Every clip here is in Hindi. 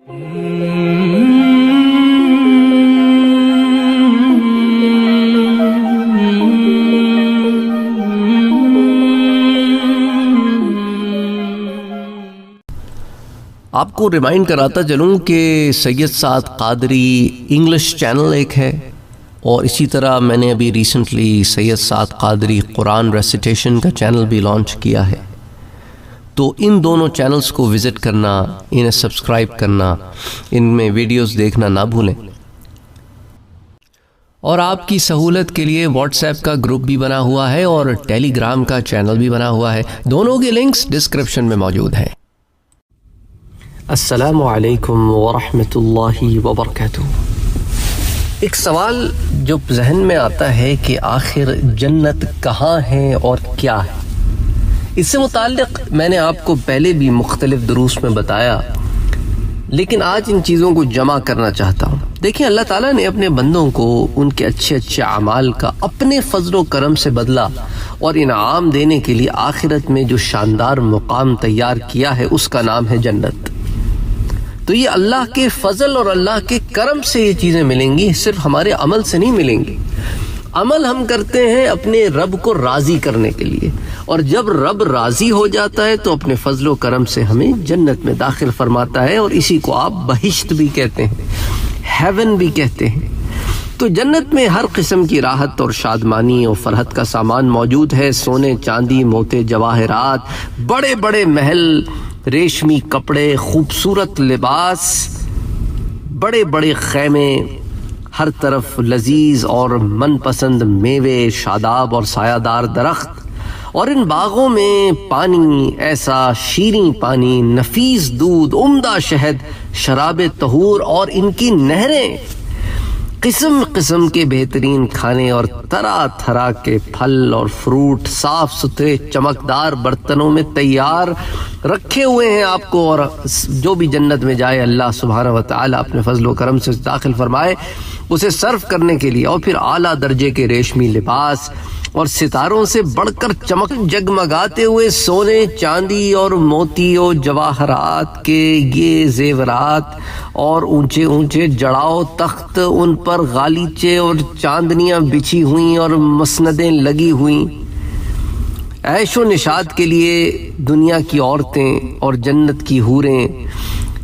आपको रिमाइंड कराता चलूँ कि सैयद साद कादरी इंग्लिश चैनल एक है, और इसी तरह मैंने अभी रिसेंटली सैयद साद कादरी कुरान रेसिटेशन का चैनल भी लॉन्च किया है। तो इन दोनों चैनल्स को विज़िट करना, इन्हें सब्सक्राइब करना, इनमें वीडियोस देखना ना भूलें। और आपकी सहूलत के लिए व्हाट्सएप का ग्रुप भी बना हुआ है और टेलीग्राम का चैनल भी बना हुआ है। दोनों के लिंक्स डिस्क्रिप्शन में मौजूद हैं। अस्सलामु अलैकुम वरहमतुल्लाहि वबरकातुहू। एक सवाल जो जहन में आता है कि आखिर जन्नत कहाँ है और क्या है। इससे मुताल्लिक़ मैंने आपको पहले भी मुख्तलिफ दुरूस में बताया, लेकिन आज इन चीज़ों को जमा करना चाहता हूँ। देखिए, अल्लाह ताला ने अपने बंदों को उनके अच्छे अच्छे अमाल का अपने फजल व करम से बदला और इनाम देने के लिए आखिरत में जो शानदार मुकाम तैयार किया है उसका नाम है जन्नत। तो ये अल्लाह के फजल और अल्लाह के करम से ये चीज़ें मिलेंगी, सिर्फ हमारे अमल से नहीं मिलेंगी। अमल हम करते हैं अपने रब को राज़ी करने के लिए, और जब रब राज़ी हो जाता है तो अपने फजल व करम से हमें जन्नत में दाखिल फरमाता है, और इसी को आप बहिश्त भी कहते हैं, हेवन भी कहते हैं। तो जन्नत में हर किस्म की राहत और शादमानी और फरहत का सामान मौजूद है। सोने, चांदी, मोते, जवाहरात, बड़े बड़े महल, रेशमी कपड़े, खूबसूरत लिबास, बड़े बड़े खैमे, हर तरफ लजीज और मनपसंद मेवे, शादाब और सायादार दरख्त, और इन बागों में पानी, ऐसा शीरीं पानी, नफीस दूध, उम्दा शहद, शराब तहूर और इनकी नहरें, किस्म किस्म के बेहतरीन खाने और तरह तरह के फल और फ्रूट साफ सुथरे चमकदार बर्तनों में तैयार रखे हुए हैं आपको। और जो भी जन्नत में जाए अल्लाह सुब्हानहू व तआला अपने फजल व करम से दाखिल फरमाए उसे सर्व करने के लिए। और फिर आला दर्जे के रेशमी लिबास और सितारों से बढ़कर चमक जगमगाते हुए सोने, चांदी और मोतियों, जवाहरात के ये जेवरात और ऊंचे ऊंचे जड़ाओ तख्त, उन पर गालीचे और चांदनियां बिछी हुई और मसनदें लगी हुई। ऐशो निशात के लिए दुनिया की औरतें और जन्नत की हूरें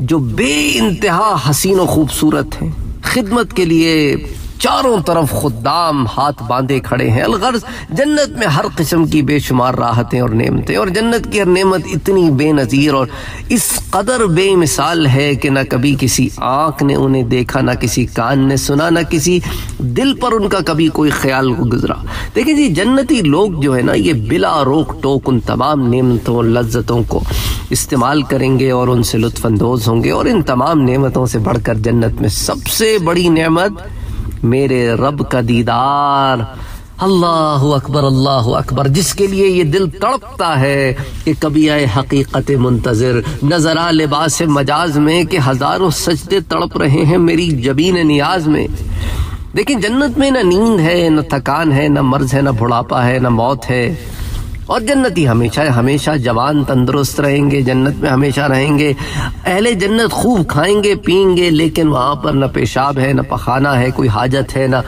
जो बे इंतहा हसीन और खूबसूरत हैं। खिदमत के लिए चारों तरफ खुद्दाम हाथ बांधे खड़े हैं। अलगर्ज जन्नत में हर किस्म की बेशुमार राहतें और नेमतें, और जन्नत की हर नेमत इतनी बेनज़ीर और इस कदर बेमिसाल है कि न कभी किसी आँख ने उन्हें देखा, न किसी कान ने सुना, न किसी दिल पर उनका कभी कोई ख्याल गुजरा। देखिए जी, जन्नती लोग जो है ना, ये बिला रोक टोक उन तमाम नेमतों और लज्जतों को इस्तेमाल करेंगे और उनसे लुत्फ़अंदोज़ होंगे। और इन तमाम नेमतों से बढ़कर जन्नत में सबसे बड़ी नेमत मेरे रब का दीदार। अल्लाहु अकबर, जिसके लिए ये दिल तड़पता है कि कभी आए हकीकत मुंतज़िर, नजरा लिबास मजाज में कि हजारों सजदे तड़प रहे हैं मेरी जबीन नियाज में। देखिए, जन्नत में न नींद है, न थकान है, न मर्ज है, न बुढ़ापा है, न मौत है। और जन्नती हमेशा हमेशा जवान तंदुरुस्त रहेंगे, जन्नत में हमेशा रहेंगे। अहले जन्नत खूब खाएंगे पिएंगे, लेकिन वहाँ पर न पेशाब है, न पखाना है, कोई हाजत है, न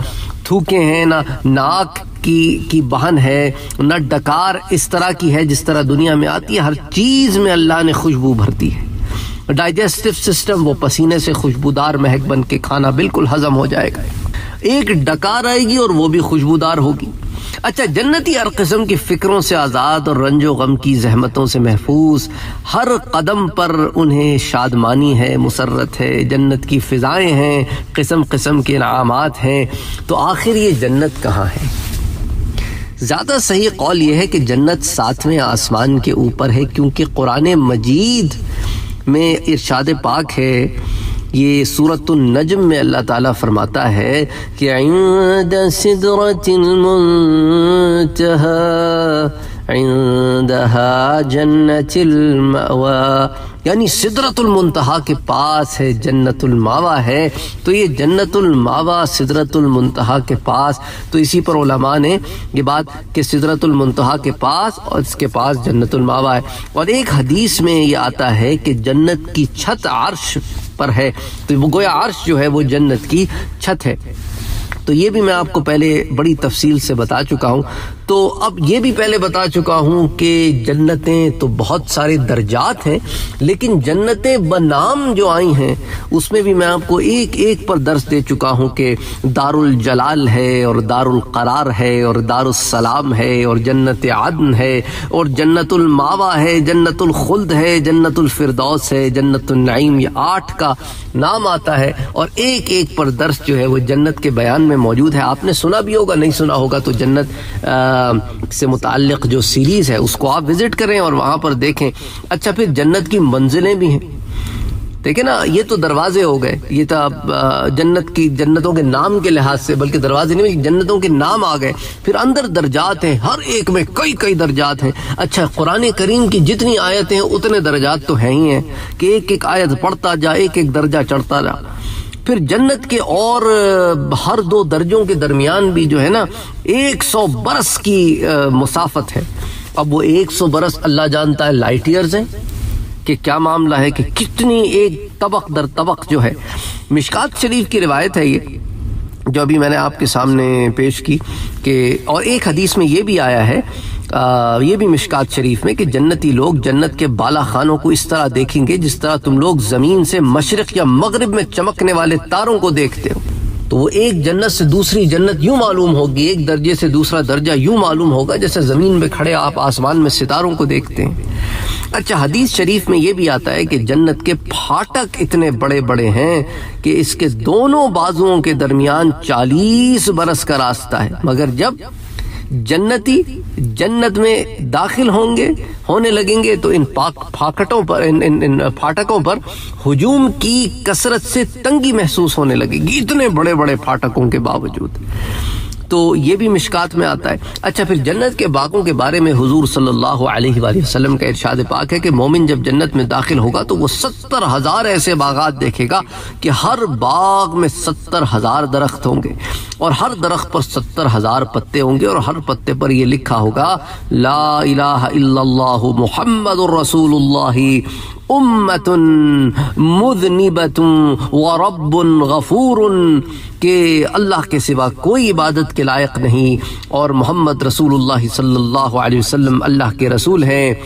थूके हैं, न नाक की बहन है, न डकार इस तरह की है जिस तरह दुनिया में आती है। हर चीज़ में अल्लाह ने खुशबू भरती है। डाइजेस्टिव सिस्टम वो पसीने से खुशबूदार महक बन के खाना बिल्कुल हजम हो जाएगा। एक डकार आएगी और वो भी खुशबूदार होगी। अच्छा, जन्नती हर किस्म की फिक्रों से आज़ाद और रंजो गम की जहमतों से महफूज, हर कदम पर उन्हें शादमानी है, मुसर्रत है, जन्नत की फ़िज़ाएँ हैं, किस्म किस्म के इनामात हैं। तो आखिर ये जन्नत कहाँ है? ज़्यादा सही कौल ये है कि जन्नत 7वें आसमान के ऊपर है, क्योंकि कुरान मजीद में इरशाद पाक है, ये सूरतुन नज्म में अल्लाह ताला फरमाता है कि इंद सिदरतिल मुंतहा इंदहा जन्नतिल मअवा, यानी सिदरतुल मुंतहा के पास है जन्नतुल मावा है। तो ये जन्नतुल मावा सिदरतुल मुंतहा के पास, तो इसी पर उलमा ने ये बात कि सिदरतुल मुंतहा के पास और इसके पास जन्नतुल मावा है। और एक हदीस में ये आता है कि जन्नत की छत अर्श पर है, तो वो गोया अर्श जो है वो जन्नत की छत है। तो ये भी मैं आपको पहले बड़ी तफसील से बता चुका हूँ। तो अब ये भी पहले बता चुका हूँ कि जन्नतें तो बहुत सारे दर्जात हैं, लेकिन जन्नतें बनाम जो आई हैं उसमें भी मैं आपको एक एक पर दर्स दे चुका हूँ कि दारुल जलाल है और दारुल करार है और दारुस सलाम है और जन्नत आदन है और जन्नतुल मावा है, जन्नतुल खुल्द है, जन्नतुल फिरदौस है, जन्नतुल नईम। ये 8 का नाम आता है और एक एक पर दर्स जो है वो जन्नत के बयान में मौजूद है। आपने सुना भी होगा, नहीं सुना होगा तो जन्नत से मुताल्लिक जो सीरीज है उसको आप विजिट करें और वहां पर देखें। अच्छा, फिर जन्नत की मंजिलें भी हैं, देखे ना, ये तो दरवाजे हो गए, ये तो जन्नत की जन्नतों के नाम के लिहाज से, बल्कि दरवाजे नहीं, जन्नतों के नाम आ गए। फिर अंदर दर्जात हैं, हर एक में कई कई दर्जात हैं। अच्छा, कुरान करीम की जितनी आयतें हैं उतने दर्जात तो हैं ही हैं कि एक एक आयत पढ़ता जा, एक एक दर्जा चढ़ता जा। फिर जन्नत के और हर 2 दर्जों के दरमियान भी जो है ना 100 बरस की मुसाफत है। अब वो 100 बरस अल्लाह जानता है लाइट ईयर्स हैं कि क्या मामला है, कि कितनी एक तबक दर तबक जो है। मिशकात शरीफ की रिवायत है ये जो अभी मैंने आपके सामने पेश की कि, और एक हदीस में ये भी आया है, ये भी मिशकात शरीफ में, कि जन्नती लोग जन्नत के बाला खानों को इस तरह देखेंगे जिस तरह तुम लोग जमीन से मशरिक या मगरिब में चमकने वाले तारों को देखते हो। तो वो एक जन्नत से दूसरी जन्नत यूं मालूम होगी, एक दर्जे से दूसरा दर्जा यूं मालूम होगा जैसे जमीन में खड़े आप आसमान में सितारों को देखते हैं। अच्छा, हदीस शरीफ में ये भी आता है कि जन्नत के फाटक इतने बड़े बड़े हैं कि इसके दोनों बाजुओं के दरमियान 40 बरस का रास्ता है। मगर जब जन्नती जन्नत में दाखिल होने लगेंगे तो इन फाटकों पर इन फाटकों पर हुजूम की कसरत से तंगी महसूस होने लगेगी, इतने बड़े बड़े फाटकों के बावजूद। तो ये भी मिशकात में आता है। अच्छा, फिर जन्नत के बागों के बारे में हुजूर सल्लल्लाहु अलैहि वसल्लम का इरशाद पाक है कि मोमिन जब जन्नत में दाखिल होगा तो वो 70,000 ऐसे बागात देखेगा कि हर बाग में 70,000 दरख्त होंगे और हर दरख्त पर 70,000 पत्ते होंगे और हर पत्ते पर ये लिखा होगा ला इलाहा इल्लल्लाहु मुहम्मदुर रसूलुल्लाह उम्मतुन मुज़निबतुन व रब्बुन गफूरुन, के अल्लाह के सिवा कोई इबादत के लायक नहीं और मोहम्मद रसूलुल्लाह सल्लल्लाहु अलैहि वसल्लम अल्लाह के रसूल हैं।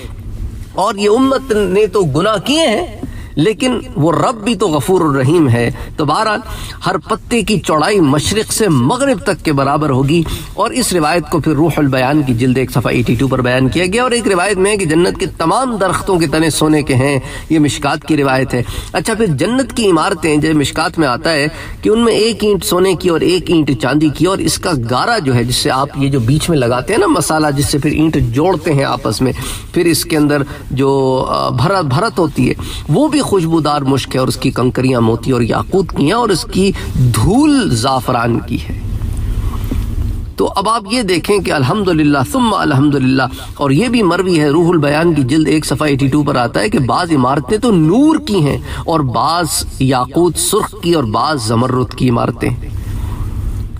और ये उम्मत ने तो गुनाह किए हैं लेकिन वो रब भी तो गफूर रहीम है। तो बहरहाल हर पत्ते की चौड़ाई मशरिक से मगरिब तक के बराबर होगी। और इस रिवायत को फिर रूहुल बयान की जिल्द 1 सफ़ा 82 पर बयान किया गया। और एक रिवायत में है कि जन्नत के तमाम दरख्तों के तने सोने के हैं, ये मिशकात की रिवायत है। अच्छा, फिर जन्नत की इमारतें जो मिशकात में आता है कि उनमें 1 ईंट सोने की और 1 ईंट चांदी की, और इसका गारा जो है जिससे आप ये जो बीच में लगाते हैं ना मसाला, जिससे फिर ईंट जोड़ते हैं आपस में, फिर इसके अंदर जो भरत होती है वो भी खुशबूदार मुश्क है और उसकी कंकरियां मोती और याकूत की हैं और इसकी धूल ज़ाफ़रान की है। तो अब आप ये देखें कि अल्हम्दुलिल्लाह सुम्मा अल्हम्दुलिल्लाह। और ये भी मरवी है, रूहुल बयान की जिल्द 1 सफ़ा 82 पर आता है कि बाज़ इमारतें तो नूर की हैं और बाज़ याकूत सुर्ख की और बाज़ ज़मर्रुद की इमारतें।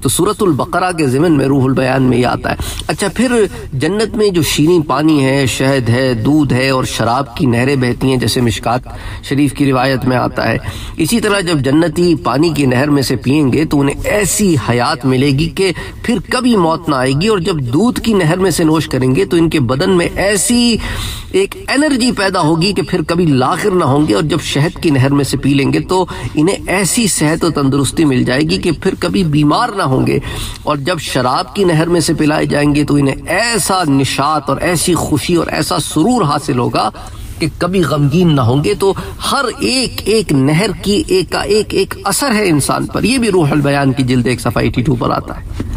तो सूरतुल बकरा के ज़िमन में रूहुल बयान में ये आता है। अच्छा, फिर जन्नत में जो शीनी पानी है, शहद है, दूध है और शराब की नहरें बहती हैं जैसे मिशकात शरीफ की रिवायत में आता है। इसी तरह जब जन्नती पानी की नहर में से पिएंगे तो उन्हें ऐसी हयात मिलेगी कि फिर कभी मौत ना आएगी। और जब दूध की नहर में से नोश करेंगे तो इनके बदन में ऐसी एक एनर्जी पैदा होगी कि फिर कभी लाखिर ना होंगे। और जब शहद की नहर में से पी लेंगे तो इन्हें ऐसी सेहत और तंदुरुस्ती मिल जाएगी कि फिर कभी बीमार ना होंगे। और जब शराब की नहर में से पिलाए जाएंगे तो इन्हें ऐसा निशात और ऐसी खुशी और ऐसा सुरूर हासिल होगा कि कभी गमगीन ना होंगे। तो हर एक एक नहर की एक असर है इंसान पर। यह भी रूहुल बयान की जिल्द 1 सफ़ा 82 पर आता है।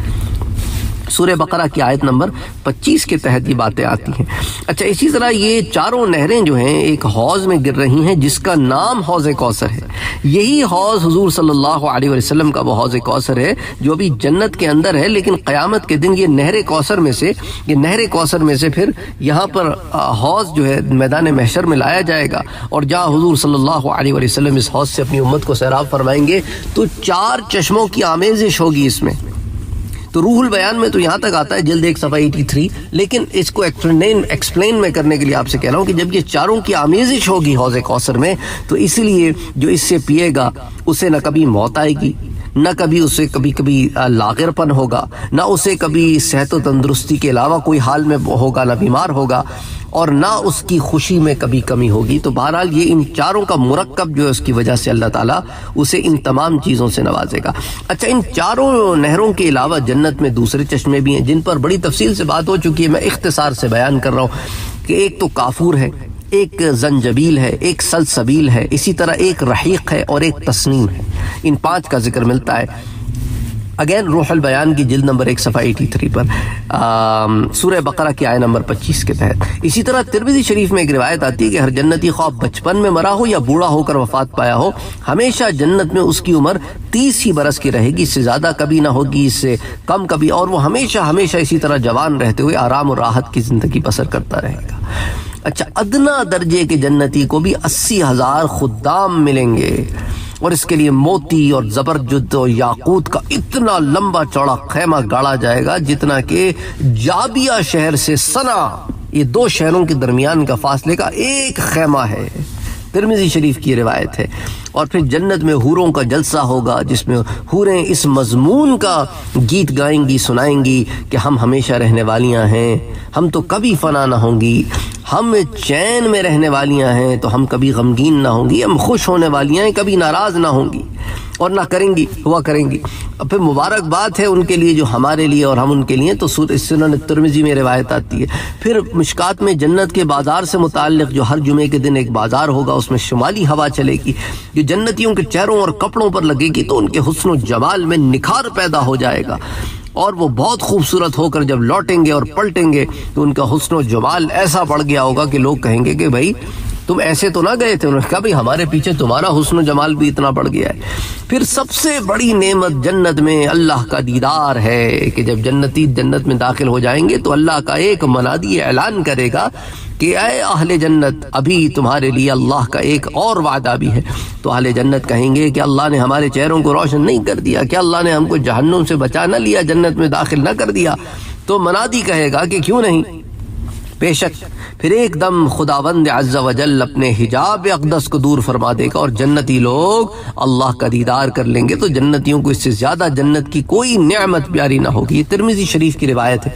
सूरह बकरा की आयत नंबर 25 के तहत ये बातें आती हैं। अच्छा, इसी तरह ये चारों नहरें जो हैं एक हौज़ में गिर रही हैं जिसका नाम हौज़ कौसर है। यही हौज़ हुज़ूर सल्लल्लाहु अलैहि वसल्लम का वो हौज़ कौसर है जो अभी जन्नत के अंदर है, लेकिन क़यामत के दिन ये नहर कौसर में से फिर यहाँ पर हौज़ जो है मैदान महशर में लाया जाएगा, और जहाँ हुज़ूर सल्लल्लाहु अलैहि वसल्लम इस हौज़ से अपनी उम्मत को सैराब फरमाएंगे तो 4 चश्मों की आमेज़िश होगी इसमें। तो रूहुल बयान में तो यहाँ तक आता है जल्द 1 सफ़ा 83, लेकिन इसको एक्सप्लेन मैं करने के लिए आपसे कह रहा हूँ कि जब ये चारों की आमेज़िश होगी हौज़ कौसर में, तो इसलिए जो इससे पिएगा उसे न कभी मौत आएगी, न कभी उसे कभी लागिरपन होगा, न उसे कभी सेहत व तंदुरुस्ती के अलावा कोई हाल में होगा, न बीमार होगा, और ना उसकी खुशी में कभी कमी होगी। तो बहरहाल ये इन चारों का मुरक्कब जो है उसकी वजह से अल्लाह ताला उसे इन तमाम चीज़ों से नवाजेगा। अच्छा, इन चारों नहरों के अलावा जन्नत में दूसरे चश्मे भी हैं जिन पर बड़ी तफसील से बात हो चुकी है, मैं इख्तिसार से बयान कर रहा हूँ कि एक तो काफूर है, एक जंजबील है, एक सलसबील है, इसी तरह एक रहीक है और एक तस्नीम है। इन 5 का जिक्र मिलता है अगेन रूहुल बयान की जिल्द नंबर 1 सफ़ा 83 पर सूरह बकरा की आयत नंबर 25 के तहत। इसी तरह तिरमिज़ी शरीफ में एक रिवायत आती है कि हर जन्नती ख्वाह बचपन में मरा हो या बूढ़ा होकर वफात पाया हो, हमेशा जन्नत में उसकी उम्र 30 ही बरस की रहेगी, इससे ज़्यादा कभी ना होगी, इससे कम कभी, और वो हमेशा हमेशा इसी तरह जवान रहते हुए आराम और राहत की ज़िंदगी बसर करता रहेगा। अच्छा, अदना दर्जे के जन्नती को भी 80,000 खुद्दाम मिलेंगे, और इसके लिए मोती और जबरजुद और याकूत का इतना लंबा चौड़ा खैमा गाड़ा जाएगा जितना कि जाबिया शहर से सना, ये 2 शहरों के दरमियान का फासले का एक खैमा है। तिरमिज़ी शरीफ की रिवायत है। और फिर जन्नत में हूरों का जलसा होगा जिसमें हूरें इस मजमून का गीत गाएंगी, सुनाएंगी कि हम हमेशा रहने वालियां हैं, हम तो कभी फना ना होंगी, हम चैन में रहने वालियां हैं तो हम कभी गमगीन ना होंगी, हम खुश होने वालियां हैं, कभी नाराज ना होंगी और ना करेंगी, हुआ करेंगी। अब फिर मुबारकबाद है उनके लिए जो हमारे लिए और हम उनके लिए, तो सुनन तिरमिज़ी में रिवायत आती है। फिर मिशकात में जन्नत के बाजार से मुताल्लिक़ जो हर जुमे के दिन एक बाजार होगा, उसमें शुमाली हवा चलेगी जो जन्नतियों के चेहरों और कपड़ों पर लगेगी, तो उनके हुस्न और जमाल में निखार पैदा हो जाएगा और वो बहुत खूबसूरत होकर जब लौटेंगे और पलटेंगे तो उनका हुस्न और जमाल ऐसा बढ़ गया होगा कि लोग कहेंगे कि भाई तुम ऐसे तो ना गए थे। उन्होंने कहा भाई हमारे पीछे तुम्हारा हुस्न जमाल भी इतना बढ़ गया है। फिर सबसे बड़ी नेमत जन्नत में अल्लाह का दीदार है कि जब जन्नती जन्नत में दाखिल हो जाएंगे तो अल्लाह का एक मनादी ऐलान करेगा कि ऐ अहले जन्नत, अभी तुम्हारे लिए अल्लाह का एक और वादा भी है। तो अहले जन्नत कहेंगे कि अल्लाह ने हमारे चेहरों को रोशन नहीं कर दिया, क्या अल्लाह ने हमको जहन्नुम से बचा न लिया, जन्नत में दाखिल न कर दिया? तो मनादी कहेगा कि क्यों नहीं, बेशक। फिर एकदम खुदावंद अज़्ज़ा वजल अपने हिजाब अक़दस को दूर फरमा देगा और जन्नती लोग अल्लाह का दीदार कर लेंगे। तो जन्नतियों को इससे ज़्यादा जन्नत की कोई नेमत प्यारी ना होगी। ये तिरमिज़ी शरीफ की रिवायत है।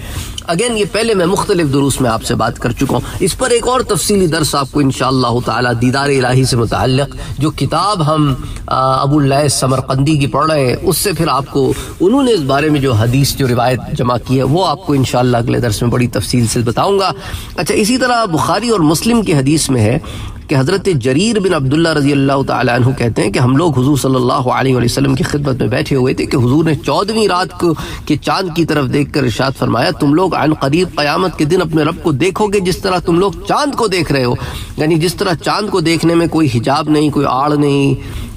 अगेन ये पहले मैं मुख्तलिफ दुरूस में आपसे बात कर चुका हूँ, इस पर एक और तफसीली दर्स आपको इंशाअल्लाह ताला दीदार इलाही से मुताल्लिक़ जो किताब हम अबुल लैस समरकंदी की पढ़ रहे हैं उससे फिर आपको उन्होंने इस बारे में जो हदीस जो रिवायत जमा की है वो आपको इंशाअल्लाह अगले दर्स में बड़ी तफसील से बताऊँगा। अच्छा, इसी तरह बुखारी और मुस्लिम की हदीस में है कि हज़रत जरीर बिन अब्दुल्ला रज़ी अल्लाह तआला अन्हु कहते हैं कि हम लोग हुज़ूर सल्लल्लाहु अलैहि वसल्लम की खिदमत में बैठे हुए थे कि हुज़ूर ने 14वीं रात को के चांद की तरफ देखकर इरशाद फरमाया, तुम लोग अन करीब क़यामत के दिन अपने रब को देखोगे जिस तरह तुम लोग चांद को देख रहे हो, यानी जिस तरह चांद को देखने में कोई हिजाब नहीं, कोई आड़ नहीं,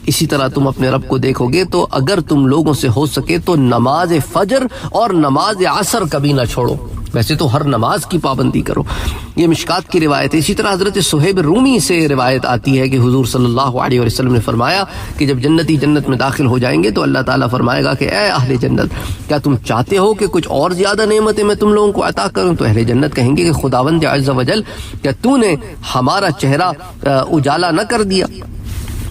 इसी तरह तुम अपने रब को देखोगे। तो अगर तुम लोगों से हो सके तो नमाज फजर और नमाज असर कभी ना छोड़ो, वैसे तो हर नमाज की पाबंदी करो। ये मिशकात की रिवायत है। इसी तरह हज़रत सुहैब रूमी से रिवायत आती है कि हुज़ूर सल्लल्लाहु अलैहि वसल्लम ने फरमाया कि जब जन्नती जन्नत में दाखिल हो जाएंगे तो अल्लाह ताला फरमाएगा कि ऐ अहले जन्नत, क्या तुम चाहते हो कि कुछ और ज़्यादा नेमतें मैं तुम लोगों को अता करूँ? तो अहले जन्नत कहेंगे कि खुदावंद अज़्ज़ा वजल, क्या तूने हमारा चेहरा उजाला न कर दिया,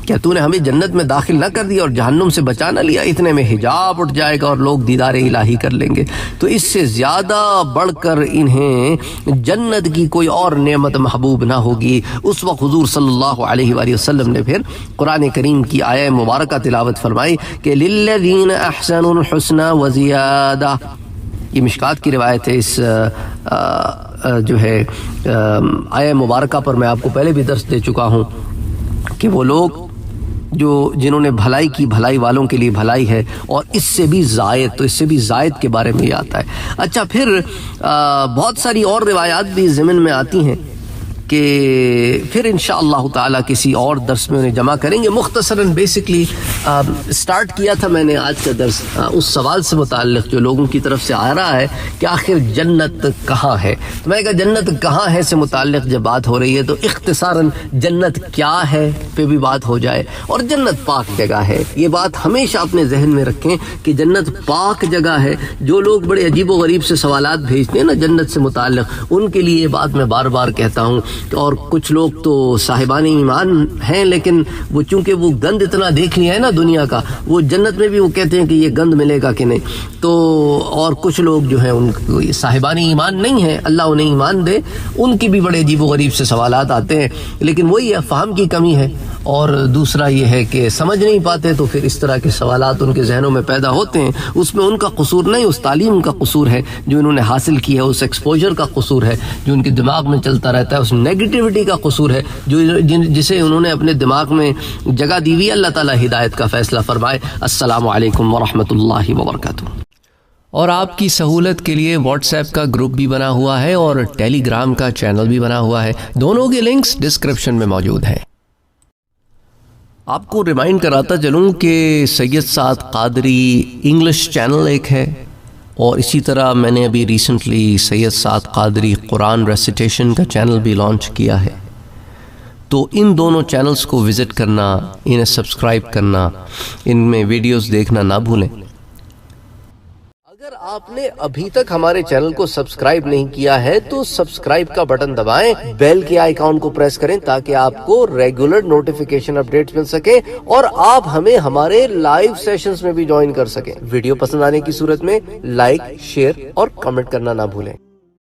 क्या तूने हमें जन्नत में दाखिल न कर दिया और जहन्नुम से बचा न लिया? इतने में हिजाब उठ जाएगा और लोग दीदार इलाही कर लेंगे। तो इससे ज़्यादा बढ़कर इन्हें जन्नत की कोई और नेमत महबूब ना होगी। उस वक्त हुज़ूर सल्लल्लाहु अलैहि वसल्लम ने फिर कुरान करीम की आयत मुबारक तिलावत फरमाई कि लिल्लज़ीना अहसनुल हुस्ना व ज़ियादा। ये मिशकात की रिवायत है। इस जो है आयत मुबारक पर मैं आपको पहले भी दर्स दे चुका हूँ कि वो लोग जो जिन्होंने भलाई की, भलाई वालों के लिए भलाई है, और इससे भी ज़ायद, तो इससे भी ज़ायद के बारे में ये आता है। अच्छा, फिर बहुत सारी और रिवायात भी ज़िमन में आती हैं कि फिर इंशाअल्लाह ताला किसी और दर्स में उन्हें जमा करेंगे। मुख्तसरन बेसिकली स्टार्ट किया था मैंने आज का दर्स उस सवाल से मुताल्लिक़ जो लोगों की तरफ से आ रहा है कि आखिर जन्नत कहाँ है। तो मैं कहा जन्नत कहाँ है से मुताल्लिक़ जब बात हो रही है तो इख्तिसारन जन्नत क्या है पे भी बात हो जाए, और जन्नत पाक जगह है। ये बात हमेशा अपने जहन में रखें कि जन्नत पाक जगह है। जो लोग बड़े अजीब व गरीब से सवालात भेजते हैं ना जन्नत से मुताल्लिक़, उनके लिए ये बात मैं बार बार कहता हूँ। और कुछ लोग तो साहिबान ईमान हैं, लेकिन वो चूंकि वो गंद इतना देख लिया है ना दुनिया का, वो जन्नत में भी वो कहते हैं कि ये गंद मिलेगा कि नहीं। तो और कुछ लोग जो हैं उनको साहिबान ईमान नहीं है, अल्लाह उन्हें ईमान दे, उनकी भी बड़े अजीब व गरीब से सवालात आते हैं। लेकिन वही है, फ़हम की कमी है, और दूसरा ये है कि समझ नहीं पाते, तो फिर इस तरह के सवालात उनके जहनों में पैदा होते हैं। उसमें उनका कसूर नहीं, उस तालीम का कसूर है जो इन्होंने हासिल की है, उस एक्सपोजर का कसूर है जो उनके दिमाग में चलता रहता है, उस नेगेटिविटी का कसूर है जो जिसे उन्होंने अपने दिमाग में जगह दी हुई। अल्लाह ताला हिदायत का फैसला फरमाए। अस्सलामु अलैकुम वरहमतुल्लाहि वबरकातुहू। और आपकी सहूलत के लिए व्हाट्सएप का ग्रुप भी बना हुआ है और टेलीग्राम का चैनल भी बना हुआ है। दोनों के लिंक्स डिस्क्रिप्शन में मौजूद हैं। आपको रिमाइंड कराता चलूँ कि सैयद साद कादरी इंग्लिश चैनल एक है, और इसी तरह मैंने अभी रिसेंटली सैयद साद कादरी कुरान रेसिटेशन का चैनल भी लॉन्च किया है। तो इन दोनों चैनल्स को विज़िट करना, इन्हें सब्सक्राइब करना, इनमें वीडियोस देखना ना भूलें। अगर आपने अभी तक हमारे चैनल को सब्सक्राइब नहीं किया है तो सब्सक्राइब का बटन दबाएं, बेल के आइकॉन को प्रेस करें ताकि आपको रेगुलर नोटिफिकेशन अपडेट्स मिल सके और आप हमें हमारे लाइव सेशंस में भी ज्वाइन कर सकें। वीडियो पसंद आने की सूरत में लाइक, शेयर और कमेंट करना ना भूलें।